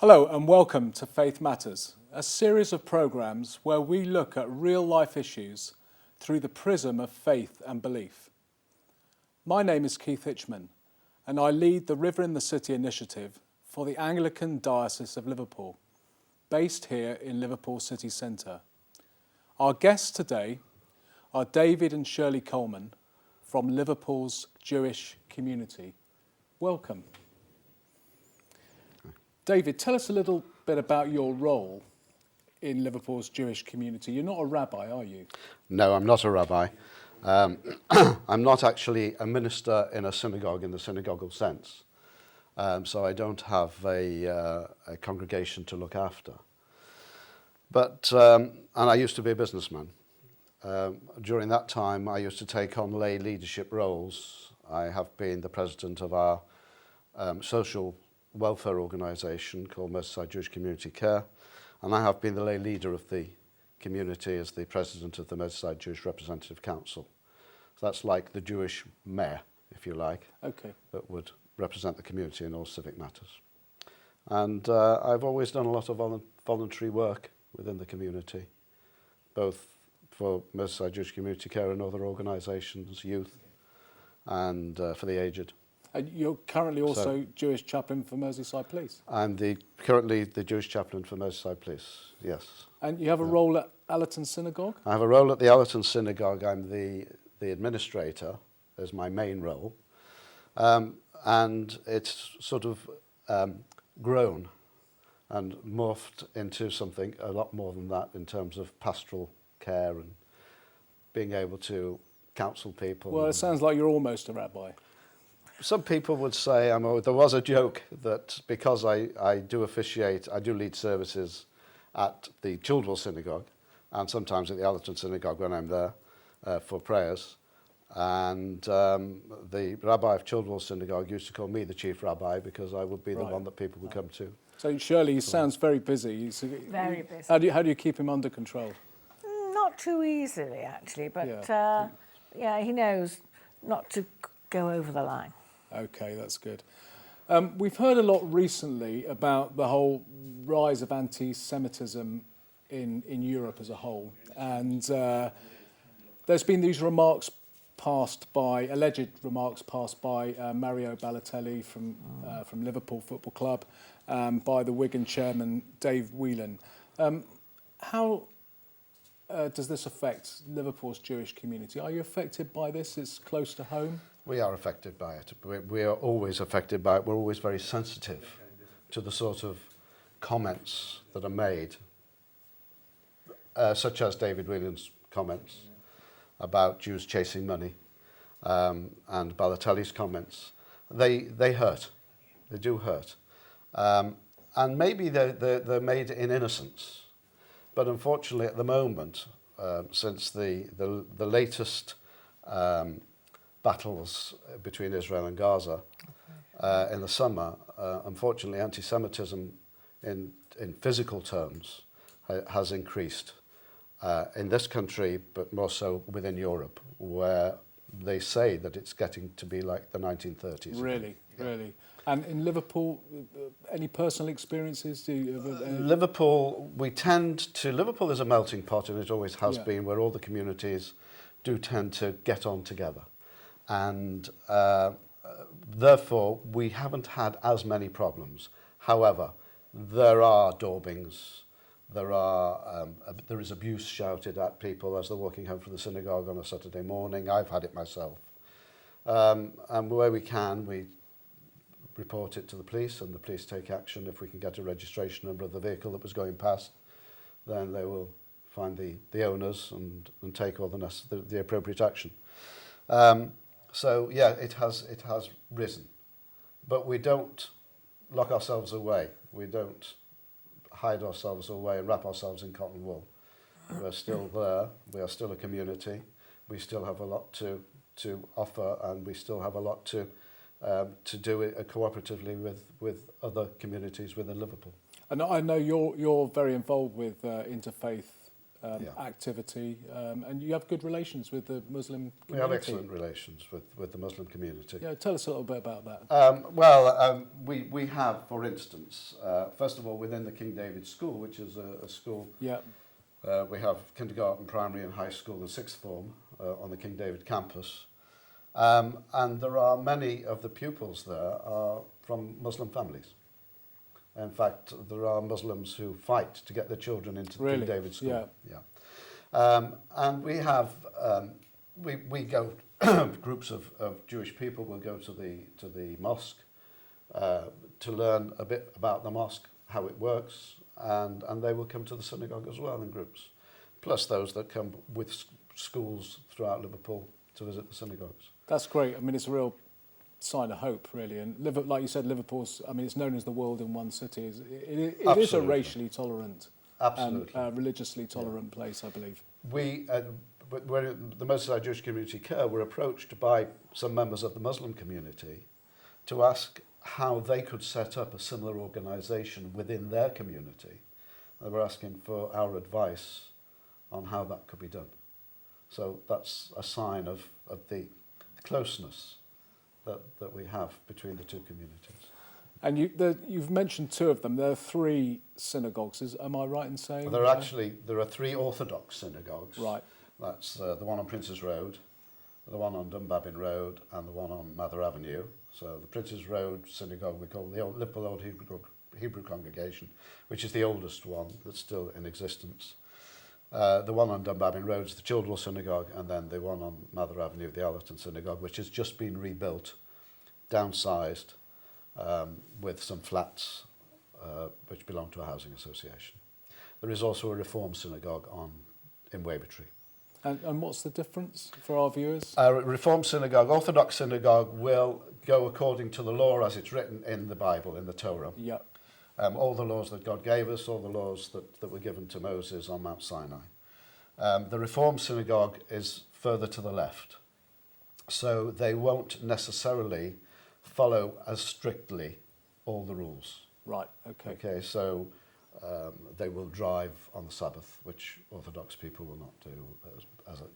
Hello and welcome to Faith Matters, a series of programmes where we look at real life issues through the prism of faith and belief. My name is Keith Hitchman and I lead the River in the City initiative for the Anglican Diocese of Liverpool, based here in Liverpool city centre. Our guests today are David and Shirley Coleman from Liverpool's Jewish community. Welcome. David, tell us a little bit about your role in Liverpool's Jewish community. You're not a rabbi, are you? No, I'm not a rabbi. I'm not actually a minister in a synagogue in the synagogal sense. So I don't have a congregation to look after. But, and I used to be a businessman. During that time, I used to take on lay leadership roles. I have been the president of our social welfare organisation called Merseyside Jewish Community Care, and I have been the lay leader of the community as the president of the Merseyside Jewish Representative Council. So that's like the Jewish mayor, if you like, that would represent the community in all civic matters. And I've always done a lot of voluntary work within the community, both for Merseyside Jewish Community Care and other organisations, youth, and for the aged. And you're currently also Jewish chaplain for Merseyside Police? I'm currently the Jewish chaplain for Merseyside Police, yes. And you have a role at Allerton Synagogue? I have a role at the Allerton Synagogue. I'm the administrator, as my main role. And it's sort of grown and morphed into something a lot more than that in terms of pastoral care and being able to counsel people. Well, it sounds like you're almost a rabbi. Some people would say, there was a joke that because I do officiate, I do lead services at the Childwell Synagogue and sometimes at the Allerton Synagogue when I'm there for prayers. And the rabbi of Childwell Synagogue used to call me the chief rabbi because I would be the one that people would come to. So Shirley, he sounds very busy. Very busy. How do you keep him under control? Not too easily, actually, but yeah, he knows not to go over the line. Okay, that's good. We've heard a lot recently about the whole rise of anti-Semitism in Europe as a whole. And there's been these alleged remarks passed by Mario Balotelli from Liverpool Football Club, by the Wigan chairman, Dave Whelan. How does this affect Liverpool's Jewish community? Are you affected by this? It's close to home. We are affected by it. We are always affected by it. We're always very sensitive to the sort of comments that are made, such as David Whelan's comments about Jews chasing money, and Balotelli's comments. They hurt. They do hurt. And maybe they're made in innocence. But unfortunately, at the moment, since the latest battles between Israel and Gaza in the summer, unfortunately, anti-Semitism in physical terms has increased in this country, but more so within Europe, where they say that it's getting to be like the 1930s. Really, really. And in Liverpool, any personal experiences? Liverpool, Liverpool is a melting pot, and it always has been, where all the communities do tend to get on together. And therefore, we haven't had as many problems. However, there are daubings, there is abuse shouted at people as they're walking home from the synagogue on a Saturday morning. I've had it myself. And where we can, we report it to the police, and the police take action. If we can get a registration number of the vehicle that was going past, then they will find the owners and take all the appropriate action. So yeah, it has risen, but we don't lock ourselves away. We don't hide ourselves away and wrap ourselves in cotton wool. We're still there. We are still a community. We still have a lot to offer, and we still have a lot to do it cooperatively with other communities within Liverpool. And I know you're very involved with interfaith activity, and you have good relations with the Muslim community. We have excellent relations with the Muslim community. Yeah, tell us a little bit about that. We have, for instance, first of all, within the King David School, which is a school, Yeah, we have kindergarten, primary and high school and sixth form on the King David campus. And there are many of the pupils there are from Muslim families. In fact, there are Muslims who fight to get their children into Really? King David School. Yeah. And we have, we go, groups of Jewish people will go to the mosque to learn a bit about the mosque, how it works, and they will come to the synagogue as well in groups. Plus those that come with schools throughout Liverpool to visit the synagogues. That's great. I mean, it's a real sign of hope, really. And like you said, Liverpool's, I mean, it's known as the world in one city. It is a Absolutely. racially tolerant Absolutely. and religiously tolerant place, I believe. We, where the Merseyside Jewish Community Care were approached by some members of the Muslim community to ask how they could set up a similar organisation within their community. They were asking for our advice on how that could be done. So that's a sign of the closeness that we have between the two communities. And you've mentioned two of them. There are three synagogues. Am I right in saying? There are three Orthodox synagogues. Right. That's the one on Princes Road, the one on Dunbabin Road, and the one on Mather Avenue. So the Princes Road synagogue we call the Liverpool Old Hebrew Congregation, which is the oldest one that's still in existence. The one on Dunbabin Road is the Childwell Synagogue, and then the one on Mather Avenue, the Allerton Synagogue, which has just been rebuilt, downsized, with some flats which belong to a housing association. There is also a Reform Synagogue in Wavertree. And what's the difference for our viewers? Reform Synagogue, Orthodox Synagogue will go according to the law as it's written in the Bible, in the Torah. Yeah. All the laws that God gave us, all the laws that were given to Moses on Mount Sinai. The Reform Synagogue is further to the left. So they won't necessarily follow as strictly all the rules. Right, okay. Okay, so they will drive on the Sabbath, which Orthodox people will not do,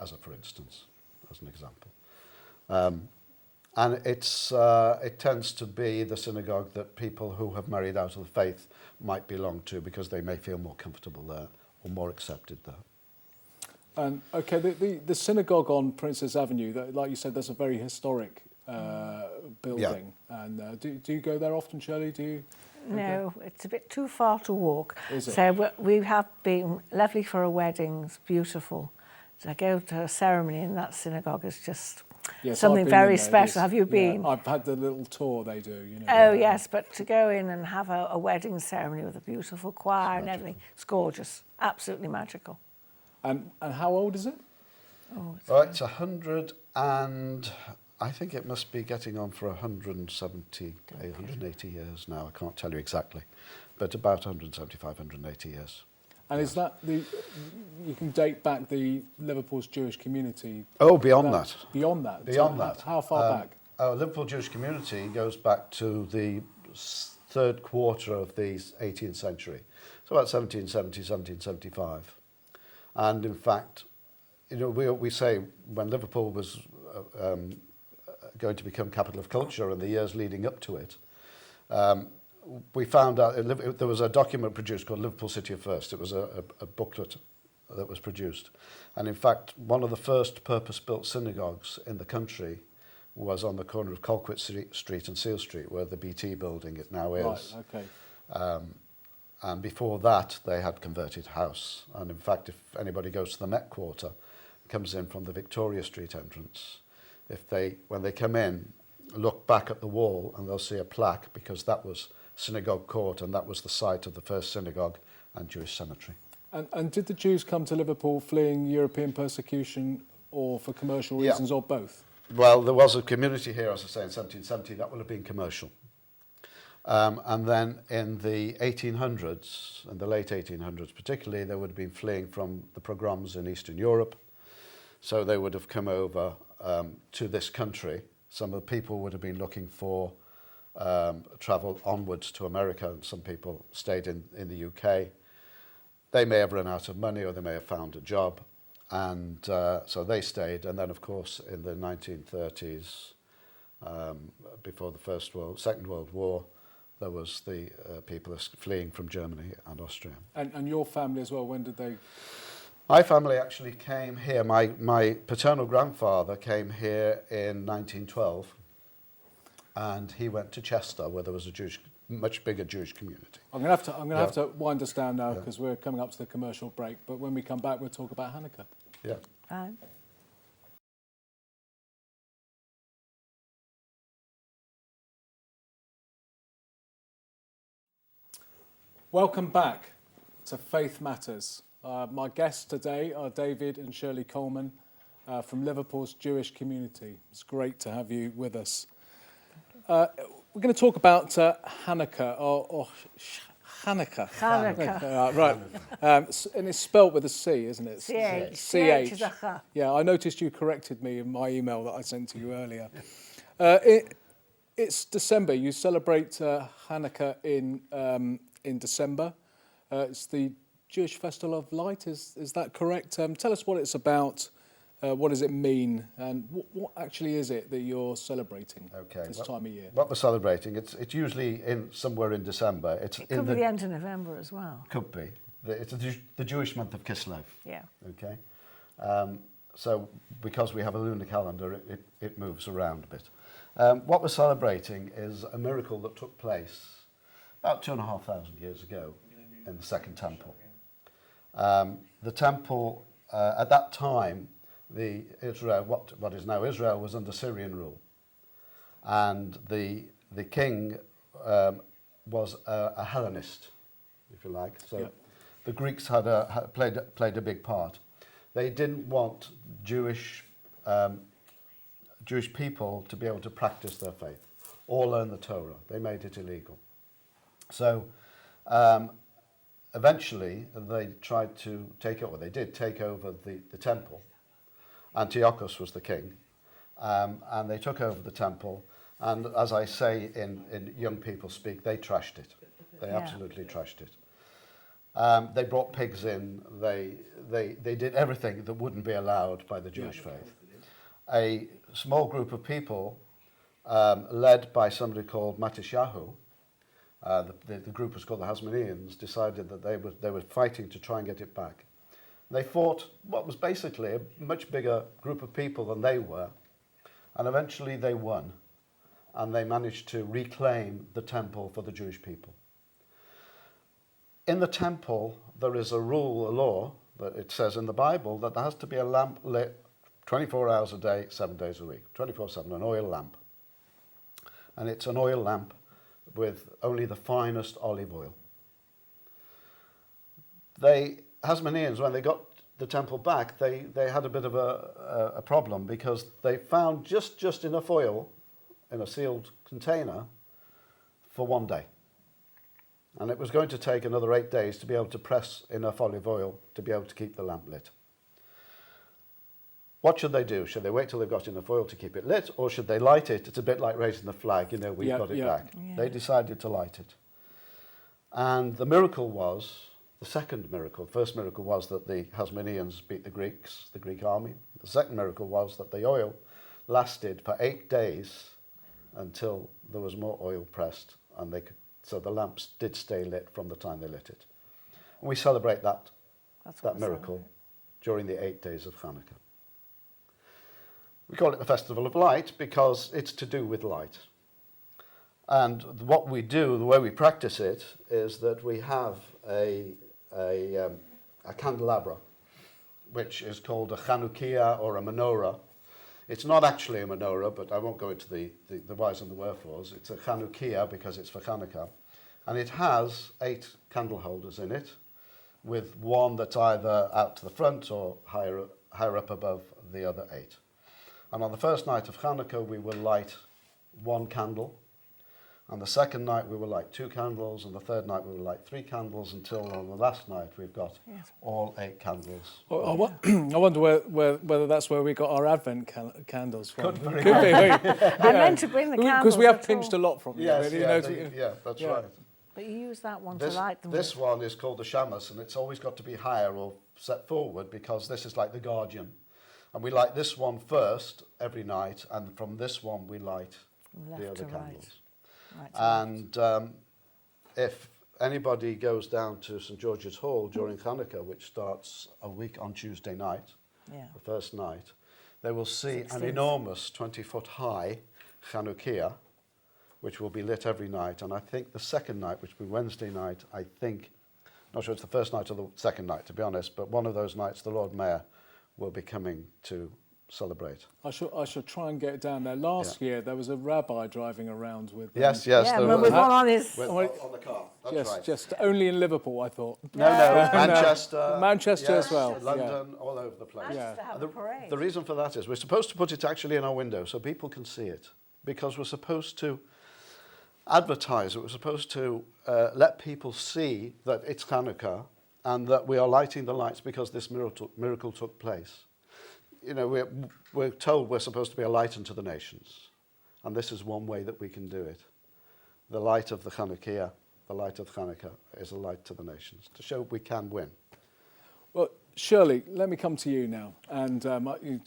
as a for instance, as an example. And it tends to be the synagogue that people who have married out of the faith might belong to because they may feel more comfortable there or more accepted there. And okay, the synagogue on Princess Avenue, like you said, that's a very historic building. Yeah. And do you go there often, Shirley? Do you? No, it's a bit too far to walk. Is it? So we have been lovely for a wedding. It's beautiful. To go to a ceremony in that synagogue is just something very special. Have you been? Yeah, I've had the little tour they do. You know. Oh yes, but to go in and have a wedding ceremony with a beautiful choir and everything, it's gorgeous. Absolutely magical. And how old is it? It's 100 and I think it must be getting on for 170, 180 years now. I can't tell you exactly, but about 175, 180 years. And is that you can date back the Liverpool's Jewish community? Oh, beyond that. Beyond that? Beyond that. How far back? Liverpool Jewish community goes back to the third quarter of the 18th century. So about 1770, 1775. And in fact, you know, we say when Liverpool was going to become capital of culture in the years leading up to it, we found out there was a document produced called Liverpool City of First. It was a booklet that was produced. And in fact, one of the first purpose-built synagogues in the country was on the corner of Colquitt Street and Seal Street, where the BT building it now is. Right, okay. And before that, they had converted house. And in fact, if anybody goes to the Met Quarter, comes in from the Victoria Street entrance, when they come in, look back at the wall and they'll see a plaque because that was Synagogue Court and that was the site of the first synagogue and Jewish cemetery. And did the Jews come to Liverpool fleeing European persecution or for commercial reasons or both? Well, there was a community here, as I say, in 1770. That would have been commercial. And then in the 1800s, in the late 1800s particularly, they would have been fleeing from the pogroms in Eastern Europe. So they would have come over to this country. Some of the people would have been looking for travel onwards to America, and some people stayed in the UK. they may have run out of money or they may have found a job. And so they stayed. And then, of course, in the 1930s, before the Second World War, there was the people fleeing from Germany and Austria. And your family as well, when did they? My family actually came here. My paternal grandfather came here in 1912, and he went to Chester, where there was a much bigger Jewish community. I'm going to have to wind us down now because we're coming up to the commercial break. But when we come back, we'll talk about Hanukkah. Yeah. Fine. Welcome back to Faith Matters. My guests today are David and Shirley Coleman from Liverpool's Jewish community. It's great to have you with us. We're going to talk about Hanukkah or Hanukkah. Hanukkah. Right. And it's spelt with a C, isn't it? CH. CH. is a Ch. Yeah, I noticed you corrected me in my email that I sent to you earlier. It's December. You celebrate Hanukkah in December. It's the Jewish Festival of Light. Is that correct? Tell us what it's about. What does it mean? And what actually is it that you're celebrating this time of year? What we're celebrating, it's usually somewhere in December. It could be the end of November as well. Could be. It's the Jewish month of Kislev. Yeah. Okay. So because we have a lunar calendar, it moves around a bit. What we're celebrating is a miracle that took place about 2,500 years ago in the Second Temple. The temple, at that time, what is now Israel, was under Syrian rule. And the king was a Hellenist, if you like. So the Greeks had played a big part. They didn't want Jewish people to be able to practice their faith or learn the Torah. They made it illegal. So eventually they tried to take over the temple. Antiochus was the king, and they took over the temple. And as I say in young people speak, they trashed it. They absolutely trashed it. They brought pigs in. They did everything that wouldn't be allowed by the Jewish faith. A small group of people, led by somebody called Matisyahu, the group was called the Hasmoneans, decided that they were fighting to try and get it back. They fought what was basically a much bigger group of people than they were, and eventually they won, and they managed to reclaim the temple for the Jewish people. In the temple, there is a law, that it says in the Bible that there has to be a lamp lit 24 hours a day, 7 days a week, 24/7, an oil lamp. And it's an oil lamp with only the finest olive oil. Hasmoneans, when they got the temple back, they had a bit of a problem because they found just enough oil in a sealed container for 1 day. And it was going to take another 8 days to be able to press enough olive oil to be able to keep the lamp lit. What should they do? Should they wait till they've got enough oil to keep it lit, or should they light it? It's a bit like raising the flag, we've got it back. Yeah. They decided to light it. And the miracle was, the first miracle was that the Hasmoneans beat the Greeks, the Greek army. The second miracle was that the oil lasted for 8 days until there was more oil pressed, and so the lamps did stay lit from the time they lit it. And we celebrate that miracle during the 8 days of Hanukkah. We call it the Festival of Light because it's to do with light. And what we do, the way we practice it, is that we have a candelabra, which is called a Chanukiah or a menorah. It's not actually a menorah, but I won't go into the whys and the wherefores. It's a Chanukiah because it's for Hanukkah. And it has 8 candle holders in it, with one that's either out to the front or higher up above the other 8. And on the first night of Hanukkah, we will light 1 candle. On the second night, we will light 2 candles. And the third night, we will light 3 candles, until on the last night, we've got all 8 candles. Well, I wonder whether that's where we got our Advent candles from. Could be. I meant to bring the candles. Because we have pinched a lot from you. Yes, really, that's right. But you use that one to light them This with. one is called the shamus, and it's always got to be higher or set forward because this is like the guardian. And we light this one first every night, and from this one we light From the left other to right. candles. Right to left. And if anybody goes down to St George's Hall during Hanukkah, which starts a week on Tuesday night, Yeah. the first night, they will see an 16th. enormous 20-foot high Chanukiah, which will be lit every night. And I think the second night, which will be Wednesday night, not sure it's the first night or the second night, to be honest, but one of those nights the Lord Mayor will be coming to celebrate. I should try and get down there. Last year there was a rabbi driving around with. Yes. Yeah, there with was- one on his... with- on the car, that's Yes, right. just only in Liverpool, I thought. No, Manchester. Manchester yes, as well, London, all over the place. Manchester have a parade. The reason for that is we're supposed to put it actually in our window so people can see it, because we're supposed to advertise it. We're supposed to let people see that it's Hanukkah and that we are lighting the lights because this miracle took place. You know, we're told we're supposed to be a light unto the nations, and this is one way that we can do it. The light of the Chanukiah, the light of Hanukkah, is a light to the nations to show we can win. Well, Shirley, let me come to you now. And he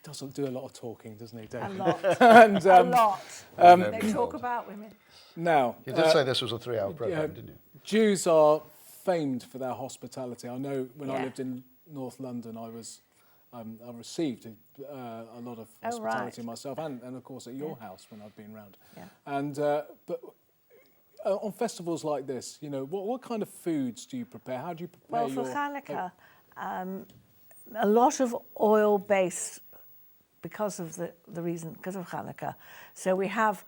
doesn't do a lot of talking, doesn't he, Dave? A lot. And, A lot. They talk about women. Now, You did say this was a 3-hour program, didn't you? Jews are famed for their hospitality. I know when I Yeah. lived in North London, I received a lot of hospitality right. myself, and of course at your house when I've been round. Yeah. And but on festivals like this, you know, what kind of foods do you prepare? How do you prepare Well, your... for Hanukkah, a lot of oil-based because of because of Hanukkah. So we have,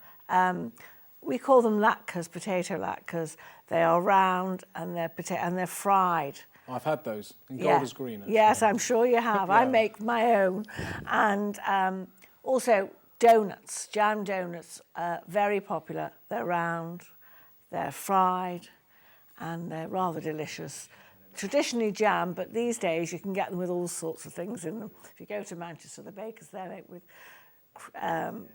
we call them latkes, potato latkes. They are round and they're fried. I've had those in Yeah. Golders Green. Actually. Yes, I'm sure you have. I Yeah. make my own. And also donuts, jam donuts, very popular. They're round, they're fried, and they're rather delicious. Traditionally jam, but these days you can get them with all sorts of things in them. If you go to Manchester, the bakers there make with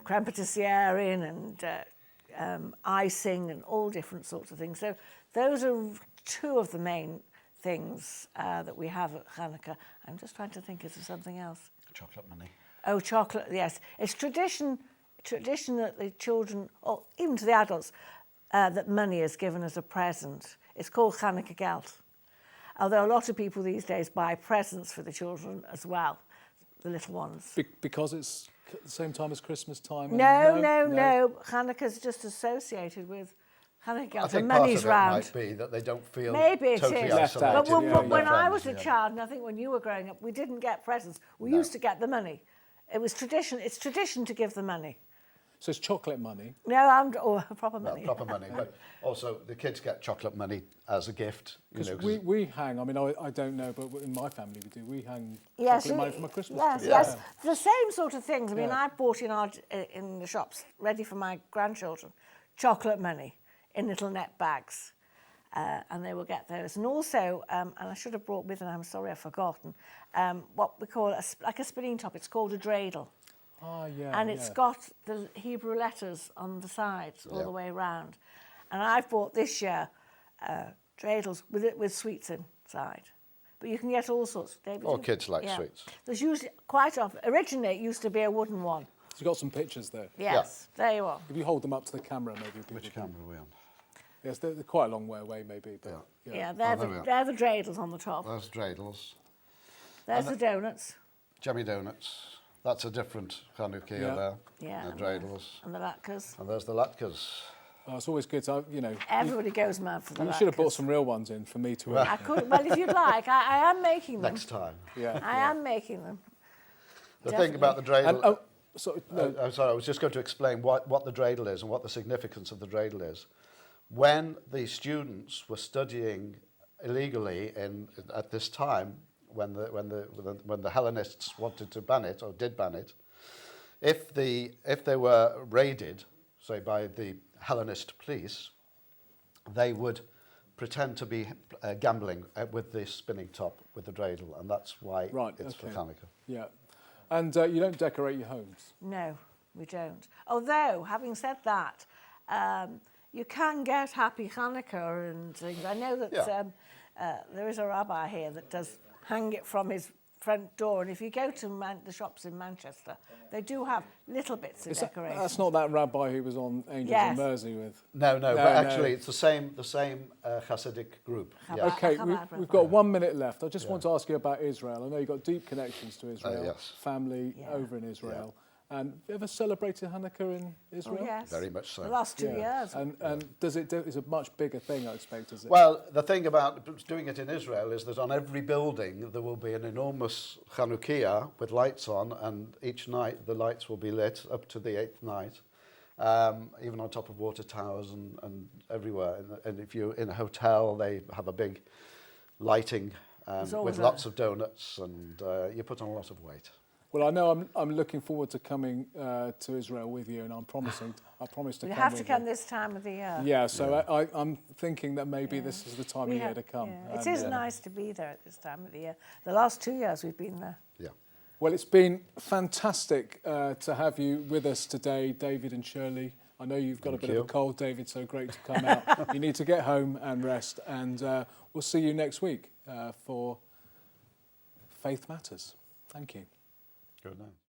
creme patisserie and icing and all different sorts of things. So those are two of the main things that we have at Hanukkah. I'm just trying to think of something else. Chocolate money. Oh, chocolate, yes. It's tradition that the children, or even to the adults, that money is given as a present. It's called Hanukkah Geld. Although a lot of people these days buy presents for the children as well, the little ones. Because it's at the same time as Christmas time? and- No. Hanukkah's just associated with Hanukkah I Geld. The think part money's of it round. might be that they don't feel Maybe it totally is. Left isolated. out. But Yeah, when yeah. I was a Yeah. child, and I think when you were growing up, we didn't get presents. We used to get the money. It was tradition. It's tradition to give the money. So it's chocolate money. No, proper Well, money. proper money, but also the kids get chocolate money as a gift. You Because know, 'cause we hang, I mean, I don't know, but in my family we do. We hang Yes, chocolate money from a Christmas yes, tree. yes. The same sort of things. I mean, Yeah. I bought in the shops, ready for my grandchildren, chocolate money in little net bags. And they will get those. And also, and I should have brought with, and I'm sorry I've forgotten, what we call like a spinning top. It's called a dreidel. Ah, yeah. And it's got the Hebrew letters on the sides all Yeah. the way around. And I've bought this year dreidels with sweets inside. But you can get all sorts. David, All kids like yeah. sweets. There's usually quite often. Originally, it used to be a wooden one. So you've got some pictures there. Yes, there you are. If you hold them up to the camera, maybe people Which can- camera are we on? Yes, they're quite a long way away, maybe. But Yeah, there we are. they're the dreidels on the top. There's dreidels, There's the donuts Jemmy donuts. That's a different Chanukiah Yeah. there. Yeah. The dreidels. and the latkes. And there's the latkes. it's always good to, you know. Everybody goes mad for the You latkes. should have brought some real ones in for me to eat. I could. Well, if you'd like, I am making them. Next time. Yeah. I am making them. The thing about the dreidel... And, oh, sorry, no, I'm sorry, I was just going to explain what the dreidel is and what the significance of the dreidel is. When the students were studying illegally at this time, when the Hellenists wanted to ban it or did ban it, if they were raided, say by the Hellenist police, they would pretend to be gambling with the spinning top with the dreidel, and that's why Right, it's for okay. Hanukkah. yeah. And you don't decorate your homes. No, we don't. Although, having said that, you can get Happy Hanukkah and things. I know that Yeah. there is a rabbi here that does hang it from his front door, and if you go to the shops in Manchester, they do have little bits of decoration. That's not that rabbi who was on Angels Yes. of Mercy with. No, No, but no. actually it's the same Hasidic group. Chabad. Yeah. Okay, Chabad we've got 1 minute left. I just want to ask you about Israel. I know you've got deep connections to Israel, yes. family Yeah. over in Israel. And have you ever celebrated Hanukkah in Israel? Oh, yes. Very much so. The last 2 Yeah. years. And does it do? It's a much bigger thing, I expect, is it? Well, the thing about doing it in Israel is that on every building there will be an enormous Chanukiah with lights on, and each night the lights will be lit up to the 8th night, even on top of water towers and everywhere. And if you're in a hotel, they have a big lighting There's with always lots of donuts, and you put on a lot of weight. Well, I know I'm looking forward to coming to Israel with you, and I promise to You come have to with come you. this time of the year. Yeah, so I'm thinking that maybe this is the time of year to come. Yeah. It And, is nice to be there at this time of the year. The last 2 years we've been there. Yeah. Well, it's been fantastic to have you with us today, David and Shirley. I know you've got a bit of a cold, David, so great to come out. You need to get home and rest, and we'll see you next week for Faith Matters. Thank you. Good night.